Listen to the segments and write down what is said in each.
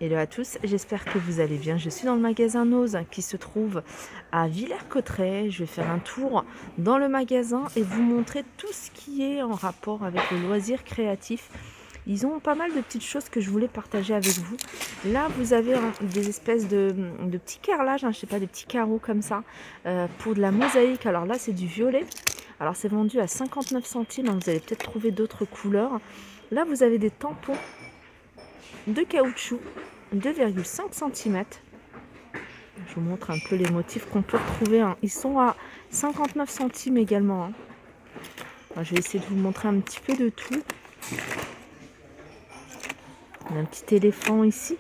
Hello à tous, j'espère que vous allez bien. Je suis dans le magasin Nose qui se trouve à Villers-Cotterêts. Je vais faire un tour dans le magasin et vous montrer tout ce qui est en rapport avec le loisir créatif. Ils ont pas mal de petites choses que je voulais partager avec vous. Là, vous avez des espèces de petits carrelages, je sais pas, des petits carreaux comme ça, pour de la mosaïque. Alors là, c'est du violet. Alors c'est vendu à 59 centimes, vous allez peut-être trouver d'autres couleurs. Là, vous avez des tampons de caoutchouc 2,5 cm. Je vous montre un peu les motifs qu'on peut retrouver. Ils sont à 59 centimes également. Alors, je vais essayer de vous montrer un petit peu de tout. On a un petit éléphant ici.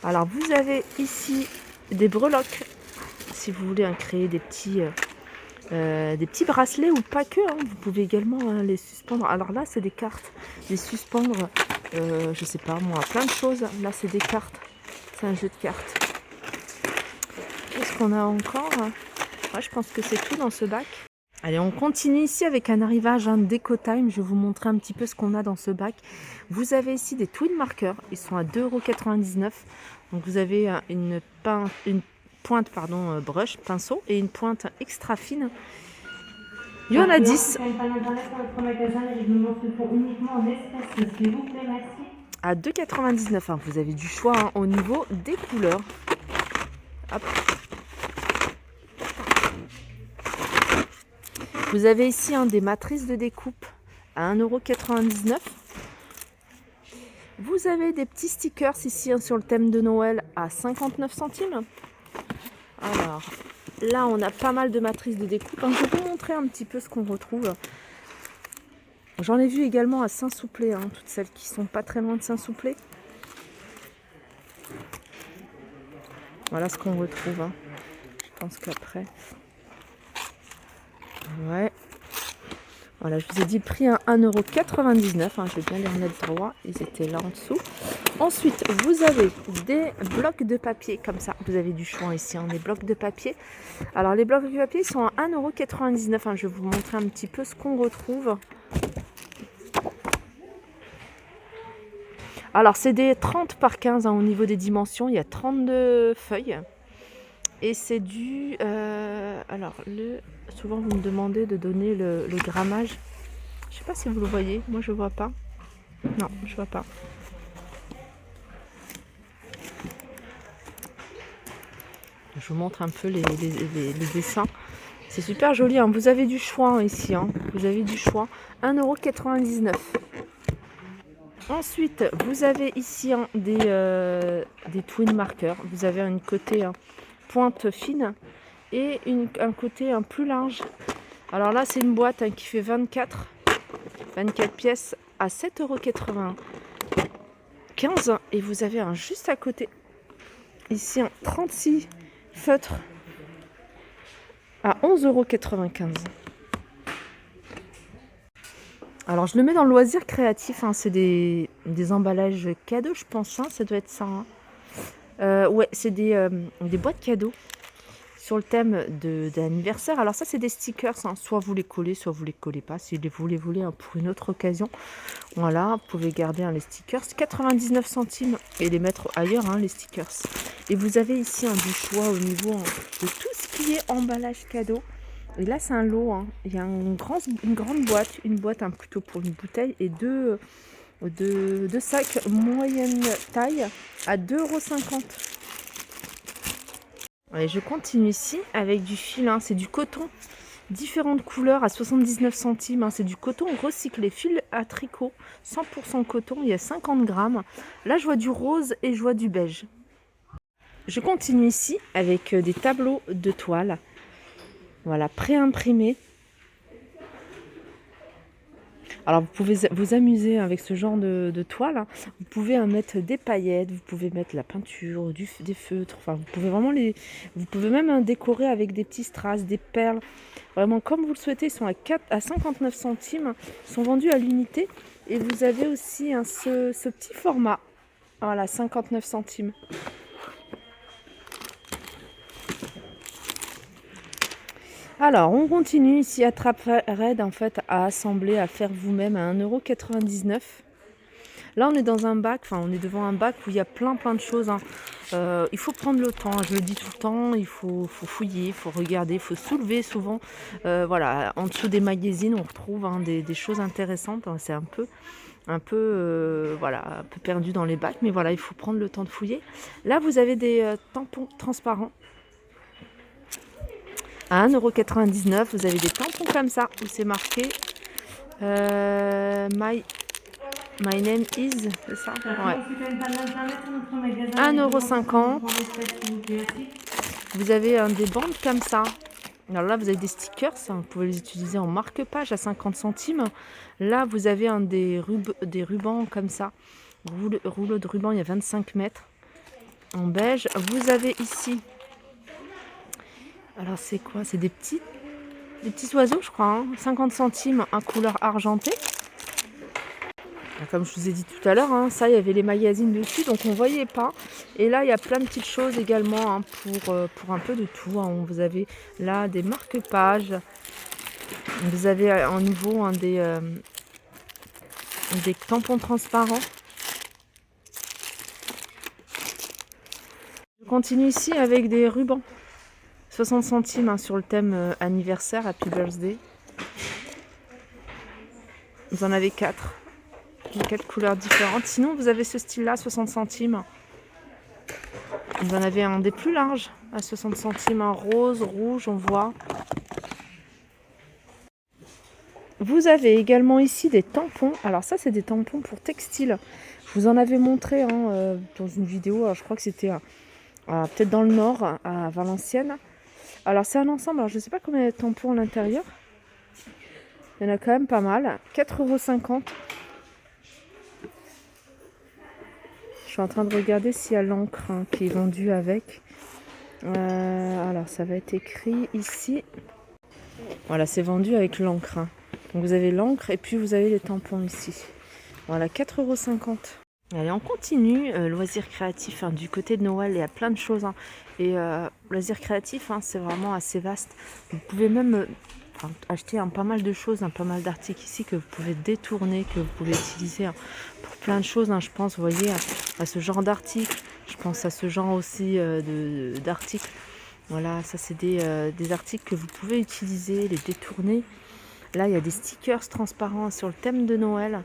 Alors vous avez ici des breloques. Si vous voulez créer des petits bracelets ou pas que. Vous pouvez également les suspendre. Alors là c'est des cartes. Les suspendre, je sais pas moi, plein de choses. Là c'est des cartes. C'est un jeu de cartes. Qu'est-ce qu'on a encore? Je pense que c'est tout dans ce bac. Allez, on continue ici avec un arrivage Déco Time. Je vais vous montrer un petit peu ce qu'on a dans ce bac. Vous avez ici des twin markers. Ils sont à 2,99 €. Donc vous avez une pointe brush, pinceau, et une pointe extra fine. Il y en a 10. À 2,99 €. Vous avez du choix au niveau des couleurs. Hop. Vous avez ici des matrices de découpe à 1,99 €. Vous avez des petits stickers ici sur le thème de Noël à 59 centimes. Alors là, on a pas mal de matrices de découpe. Je vais vous montrer un petit peu ce qu'on retrouve. J'en ai vu également à Saint-Souplé, toutes celles qui sont pas très loin de Saint-Souplé. Voilà ce qu'on retrouve. Je pense qu'après... Ouais. Voilà, je vous ai dit prix à 1,99 €. Je vais bien les remettre droit. Ils étaient là en dessous. Ensuite, vous avez des blocs de papier comme ça. Vous avez du choix ici, des blocs de papier. Alors, les blocs de papier sont à 1,99 €. Je vais vous montrer un petit peu ce qu'on retrouve. Alors, c'est des 30 par 15 au niveau des dimensions. Il y a 32 feuilles. Et c'est du... souvent, vous me demandez de donner le grammage. Je ne sais pas si vous le voyez. Moi, je ne vois pas. Non, je ne vois pas. Je vous montre un peu les dessins. C'est super joli. Vous avez du choix ici. Vous avez du choix. 1,99 €. Ensuite, vous avez ici des twin markers. Vous avez un côté pointe fine et un côté plus large. Alors là, c'est une boîte qui fait 24 pièces à 7,95 €. Et vous avez juste à côté, ici, 36 feutres à 11,95 €. Alors, je le mets dans le loisir créatif. C'est des emballages cadeaux, je pense. Ça doit être ça. Ouais, c'est des boîtes cadeaux sur le thème d'anniversaire. Alors ça, c'est des stickers. Soit vous les collez, soit vous les collez pas. Si vous les voulez pour une autre occasion. Voilà, vous pouvez garder les stickers. 99 centimes et les mettre ailleurs, les stickers. Et vous avez ici du choix au niveau de tout ce qui est emballage cadeau. Et là, c'est un lot. Il y a une grande boîte. Une boîte plutôt pour une bouteille et deux sacs moyenne taille à 2,50 €. Et je continue ici avec du fil. C'est du coton. Différentes couleurs à 79 centimes. C'est du coton recyclé. Fil à tricot. 100% coton. Il y a 50 grammes. Là, je vois du rose et je vois du beige. Je continue ici avec des tableaux de toile. Voilà, pré-imprimés. Alors, vous pouvez vous amuser avec ce genre de toile. Vous pouvez mettre des paillettes, vous pouvez mettre la peinture, des feutres. Enfin, vous pouvez vraiment vous pouvez même décorer avec des petits strass, des perles. Vraiment, comme vous le souhaitez, ils sont à 59 centimes. Ils sont vendus à l'unité. Et vous avez aussi ce petit format. Voilà, 59 centimes. Alors, on continue ici à Trappe Raide, à assembler, à faire vous-même à 1,99 €. Là, on est dans un bac, enfin, on est devant un bac où il y a plein de choses, hein. Il faut prendre le temps, je le dis tout le temps, il faut fouiller, il faut regarder, il faut soulever souvent. Voilà, en dessous des magazines, on retrouve hein, des choses intéressantes. Hein. C'est voilà, un peu perdu dans les bacs, mais voilà, il faut prendre le temps de fouiller. Là, vous avez des tampons transparents à 1,99 €. Vous avez des tampons comme ça où c'est marqué My name is, c'est ça? Ouais. 1,50 €. Vous avez des bandes comme ça. Alors là, vous avez des stickers, hein, vous pouvez les utiliser en marque-page à 50 centimes. Là, vous avez des rubans comme ça. Rouleau de ruban, il y a 25 mètres en beige. Vous avez ici, alors c'est quoi? C'est des petits oiseaux, je crois, hein, 50 centimes en couleur argentée. Comme je vous ai dit tout à l'heure, hein, ça, il y avait les magazines dessus, donc on ne voyait pas. Et là, il y a plein de petites choses également hein, pour un peu de tout. Hein. Vous avez là des marque-pages. Vous avez en nouveau hein, des tampons transparents. Je continue ici avec des rubans. 60 centimes hein, sur le thème anniversaire, Happy Birthday. Vous en avez 4. 4 couleurs différentes. Sinon, vous avez ce style-là, 60 centimes. Vous en avez un des plus larges, à 60 centimes, un rose, rouge, on voit. Vous avez également ici des tampons. Alors ça, c'est des tampons pour textile. Je vous en avais montré hein, dans une vidéo. Alors, je crois que c'était peut-être dans le nord, à Valenciennes. Alors c'est un ensemble. Alors je ne sais pas combien il y a de tampons à l'intérieur. Il y en a quand même pas mal. 4,50 €. Je suis en train de regarder s'il y a l'encre hein, qui est vendue avec. Alors ça va être écrit ici. Voilà, c'est vendu avec l'encre. Hein. Donc vous avez l'encre et puis vous avez les tampons ici. Voilà, 4,50 €. Allez, on continue. Loisirs créatifs, hein, du côté de Noël, il y a plein de choses. Hein. Et loisirs créatifs, hein, c'est vraiment assez vaste. Vous pouvez même acheter pas mal de choses, pas mal d'articles ici que vous pouvez détourner, que vous pouvez utiliser hein, pour plein de choses. Hein, je pense, vous voyez, à ce genre d'articles. Je pense à ce genre aussi d'articles. Voilà, ça c'est des articles que vous pouvez utiliser, les détourner. Là, il y a des stickers transparents sur le thème de Noël.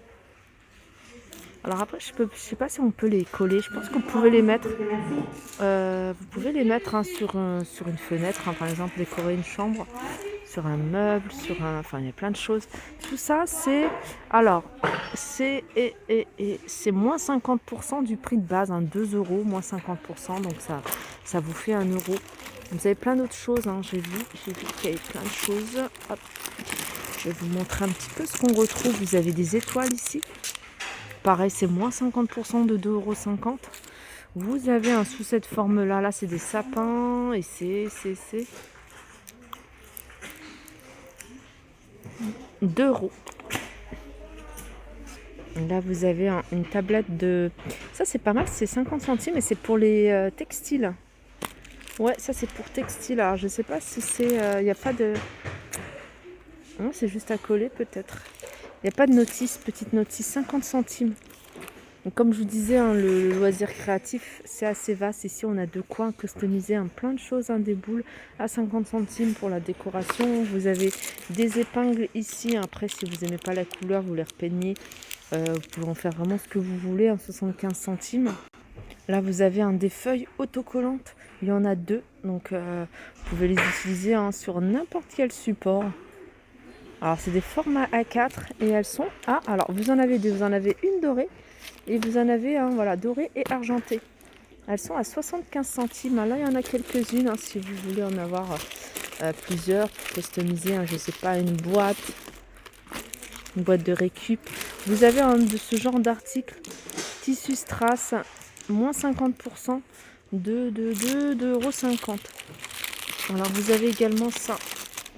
Alors après, je sais pas si on peut les coller. Je pense que vous pouvez les mettre. Vous pouvez les mettre hein, sur une fenêtre, hein, par exemple, décorer une chambre, sur un meuble, enfin, il y a plein de choses. Tout ça, c'est moins 50% du prix de base, hein, 2 €, moins 50%, donc ça vous fait 1 €. Vous avez plein d'autres choses, hein, j'ai vu qu'il y avait plein de choses. Hop. Je vais vous montrer un petit peu ce qu'on retrouve. Vous avez des étoiles ici. Pareil, c'est moins 50% de 2,50 €. Vous avez sous cette forme-là, là c'est des sapins et c'est 2 €. Là, vous avez une tablette de... Ça, c'est pas mal, c'est 50 centimes et c'est pour les textiles. Ouais, ça, c'est pour textile. Alors, je sais pas si c'est... Il n'y a pas de... Non, c'est juste à coller, peut-être. Il n'y a pas de notice, petite notice, 50 centimes. Donc, comme je vous disais, hein, le loisir créatif, c'est assez vaste. Ici, on a de quoi customiser plein de choses, hein, des boules à 50 centimes pour la décoration. Vous avez des épingles ici. Après, si vous n'aimez pas la couleur, vous les repeignez. Vous pouvez en faire vraiment ce que vous voulez, 75 centimes. Là, vous avez des feuilles autocollantes. Il y en a 2. Donc, vous pouvez les utiliser hein, sur n'importe quel support. Alors, c'est des formats A4 et elles sont à... Alors, vous en avez 2. Vous en avez une dorée et vous en avez voilà, dorée et argentée. Elles sont à 75 centimes. Là, il y en a quelques-unes hein, si vous voulez en avoir plusieurs pour customiser, je ne sais pas, une boîte de récup. Vous avez de ce genre d'article, tissu strass, moins 50%, de 2,50 €. Alors, vous avez également ça,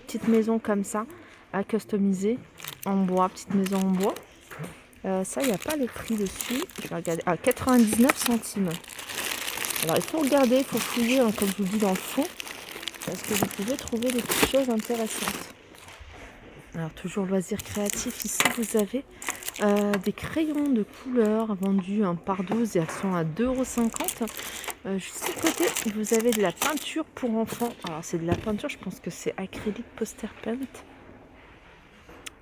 petite maison comme ça, à customiser en bois, petite maison en bois. Ça, il n'y a pas le prix dessus. Je vais regarder. À 99 centimes. Alors, il faut regarder, il faut fouiller, hein, comme je vous dis, dans le fond. Parce que vous pouvez trouver des petites choses intéressantes. Alors, toujours loisirs créatifs. Ici, vous avez des crayons de couleur vendus par 12 et elles sont à 2,50 €. Juste à côté, vous avez de la peinture pour enfants. Alors c'est de la peinture, je pense que c'est acrylique poster paint.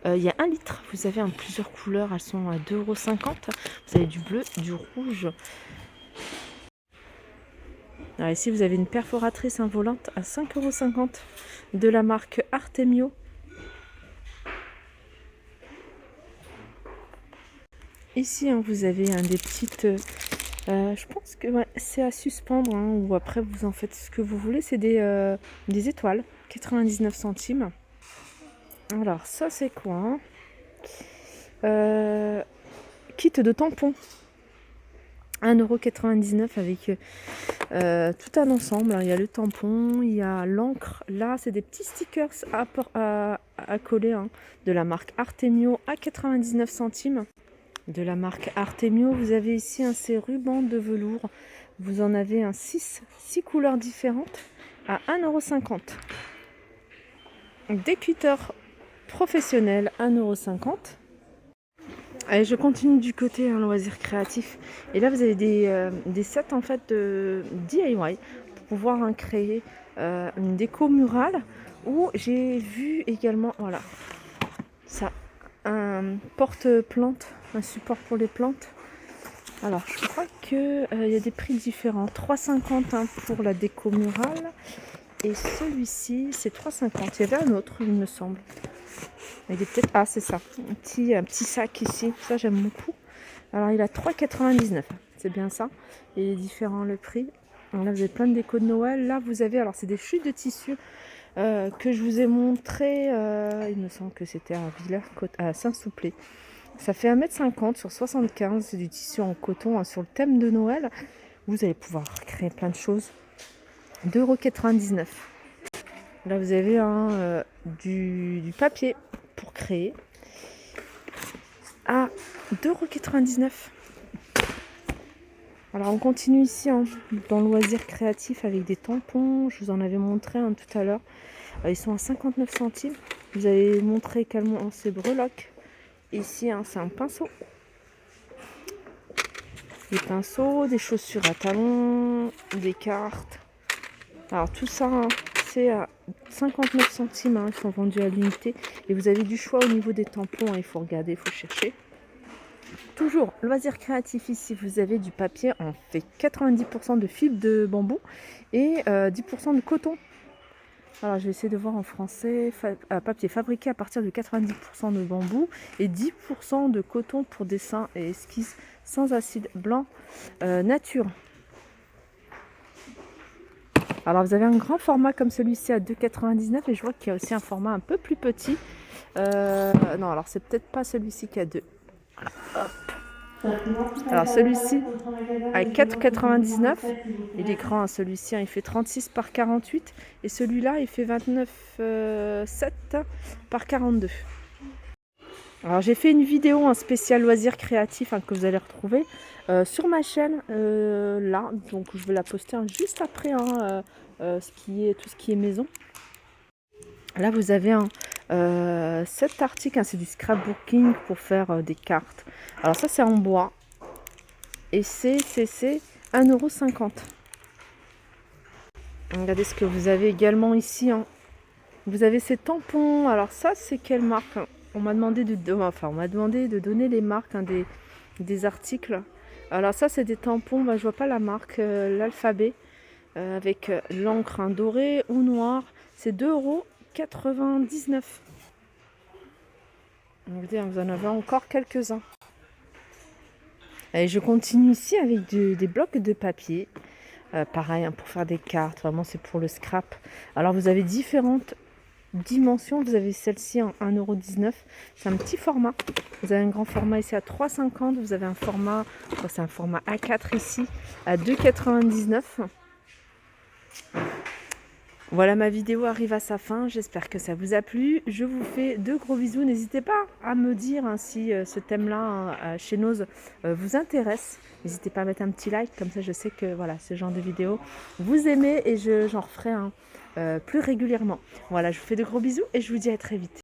Il y a 1 litre, vous avez en plusieurs couleurs, elles sont à 2,50 €. Vous avez du bleu, du rouge. Alors ici, vous avez une perforatrice volante à 5,50 € de la marque Artemio. Ici, vous avez des petites... je pense que ouais, c'est à suspendre, ou après vous en faites ce que vous voulez. C'est des étoiles, 99 centimes. Alors ça c'est quoi, kit de tampons, 1,99 € avec tout un ensemble. Il y a le tampon, il y a l'encre. Là, c'est des petits stickers à coller, de la marque Artemio à 99 centimes. De la marque Artemio, vous avez ici ces rubans de velours. Vous en avez 6 couleurs différentes à 1,50 €. Des cutters professionnels, 1,50 €. Allez, je continue du côté loisir créatif. Et là, vous avez des sets en fait de DIY pour pouvoir créer une déco murale. Où j'ai vu également, voilà, ça, un porte-plante, un support pour les plantes. Alors, je crois qu'il y a des prix différents. 3,50 € pour la déco murale. Et celui-ci, c'est 3,50 €. Il y avait un autre, il me semble. Il est peut-être... Ah, c'est ça. Un petit sac ici. Ça, j'aime beaucoup. Alors, il a 3,99 €. C'est bien ça. Et il est différent le prix. Alors là, vous avez plein de déco de Noël. Là, vous avez... Alors, c'est des chutes de tissu que je vous ai montré. Il me semble que c'était à Saint-Souplé. Ça fait 1,50 m sur 75. C'est du tissu en coton sur le thème de Noël. Vous allez pouvoir créer plein de choses. 2,99 €. Là, vous avez du papier pour créer à 2,99 €. Alors, on continue ici dans le loisir créatif avec des tampons. Je vous en avais montré tout à l'heure. Ils sont à 59 centimes. Vous avez montré également ces breloques. Ici, c'est un pinceau. Des pinceaux, des chaussures à talons, des cartes. Alors, tout ça, c'est à 59 centimes. Ils sont vendus à l'unité. Et vous avez du choix au niveau des tampons. Il faut regarder, il faut chercher. Toujours loisir créatif ici, vous avez du papier en fait 90% de fibre de bambou et 10% de coton. Alors je vais essayer de voir en français. Papier fabriqué à partir de 90% de bambou et 10% de coton pour dessin et esquisse sans acide blanc nature. Alors vous avez un grand format comme celui-ci à 2,99 € et je vois qu'il y a aussi un format un peu plus petit. Non, alors c'est peut-être pas celui-ci qui a 2. Hop. Alors celui-ci à 4,99 €, il est grand, celui-ci il fait 36 par 48 et celui-là il fait 29,7 par 42. Alors j'ai fait une vidéo en spécial loisir créatif que vous allez retrouver sur ma chaîne là, donc je vais la poster juste après tout ce qui est maison. Là vous avez cet article, c'est du scrapbooking pour faire des cartes. Alors ça c'est en bois et c'est 1,50 €. Regardez ce que vous avez également ici. Vous avez ces tampons. Alors ça c'est quelle marque? On m'a demandé de donner les marques des articles. Alors ça c'est des tampons, je vois pas la marque, l'alphabet avec l'encre dorée ou noire. C'est 2,99 €. Regardez, vous en avez encore quelques-uns. Et je continue ici avec des blocs de papier. Pareil, pour faire des cartes. Vraiment, c'est pour le scrap. Alors, vous avez différentes dimensions. Vous avez celle-ci en 1,19 €. C'est un petit format. Vous avez un grand format ici à 3,50 €. Vous avez un format, c'est un format A4 ici à 2,99 €. Voilà, ma vidéo arrive à sa fin. J'espère que ça vous a plu. Je vous fais de gros bisous. N'hésitez pas à me dire si ce thème-là chez Nose vous intéresse. N'hésitez pas à mettre un petit like. Comme ça, je sais que voilà, ce genre de vidéo vous aimez et j'en referai plus régulièrement. Voilà, je vous fais de gros bisous et je vous dis à très vite.